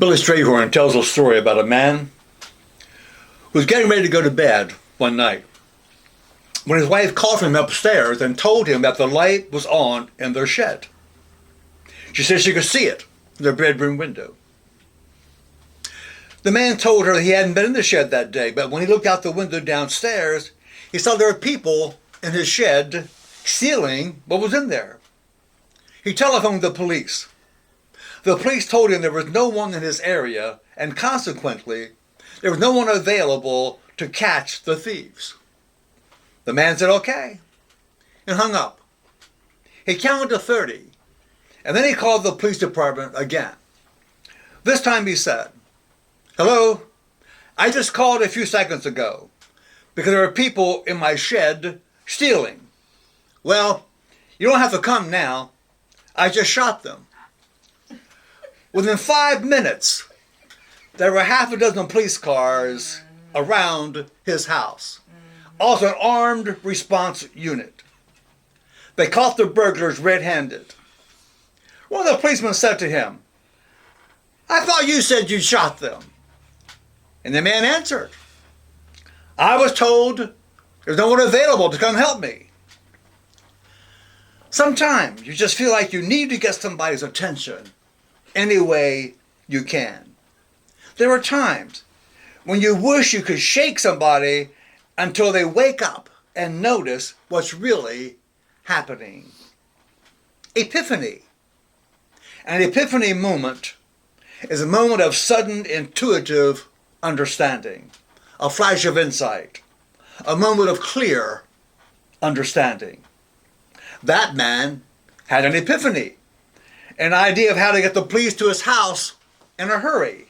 Billy Strayhorn tells a story about a man who was getting ready to go to bed one night when his wife called him upstairs and told him that the light was on in their shed. She said she could see it in their bedroom window. The man told her he hadn't been in the shed that day, but when he looked out the window downstairs, he saw there were people in his shed stealing what was in there. He telephoned the police. The police told him there was no one in his area, and consequently, there was no one available to catch the thieves. The man said, okay, and hung up. He counted to 30, and then he called the police department again. This time he said, hello, I just called a few seconds ago because there are people in my shed stealing. Well, you don't have to come now. I just shot them. Within 5 minutes, there were half a dozen police cars around his house. Also an armed response unit. They caught the burglars red-handed. One of the policemen said to him, I thought you said you shot them. And the man answered, I was told there's no one available to come help me. Sometimes you just feel like you need to get somebody's attention any way you can. There are times when you wish you could shake somebody until they wake up and notice what's really happening. Epiphany. An epiphany moment is a moment of sudden intuitive understanding, a flash of insight, a moment of clear understanding. That man had an epiphany, an idea of how to get the police to his house in a hurry.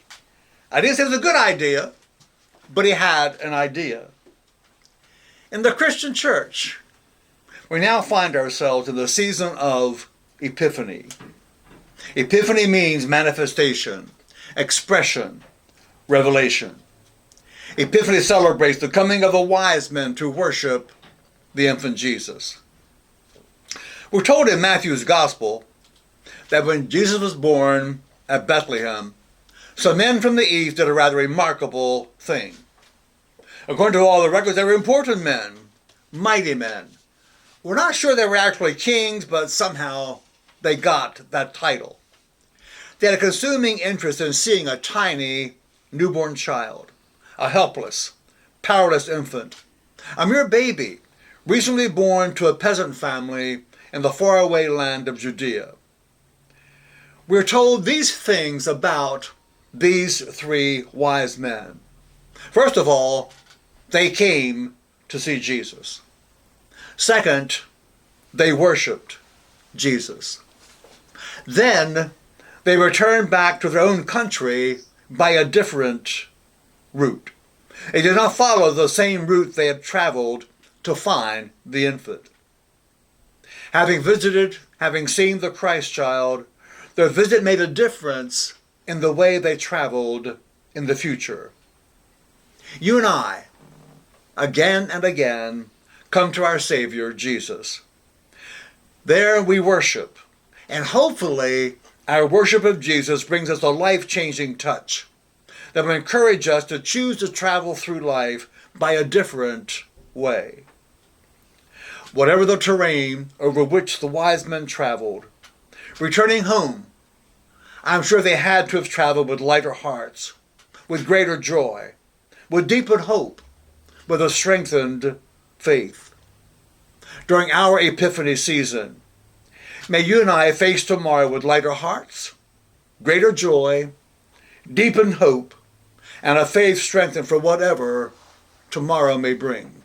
I didn't say it was a good idea, but he had an idea. In the Christian church, we now find ourselves in the season of Epiphany. Epiphany means manifestation, expression, revelation. Epiphany celebrates the coming of the wise men to worship the infant Jesus. We're told in Matthew's Gospel that when Jesus was born at Bethlehem, some men from the east did a rather remarkable thing. According to all the records, they were important men, mighty men. We're not sure they were actually kings, but somehow they got that title. They had a consuming interest in seeing a tiny newborn child, a helpless, powerless infant, a mere baby, recently born to a peasant family in the faraway land of Judea. We're told these things about these three wise men. First of all, they came to see Jesus. Second, they worshiped Jesus. Then they returned back to their own country by a different route. They did not follow the same route they had traveled to find the infant. Having visited, having seen the Christ child, their visit made a difference in the way they traveled in the future. You and I, again and again, come to our Savior, Jesus. There we worship, and hopefully our worship of Jesus brings us a life-changing touch that will encourage us to choose to travel through life by a different way. Whatever the terrain over which the wise men traveled, returning home, I'm sure they had to have traveled with lighter hearts, with greater joy, with deeper hope, with a strengthened faith. During our Epiphany season, may you and I face tomorrow with lighter hearts, greater joy, deepened hope, and a faith strengthened for whatever tomorrow may bring.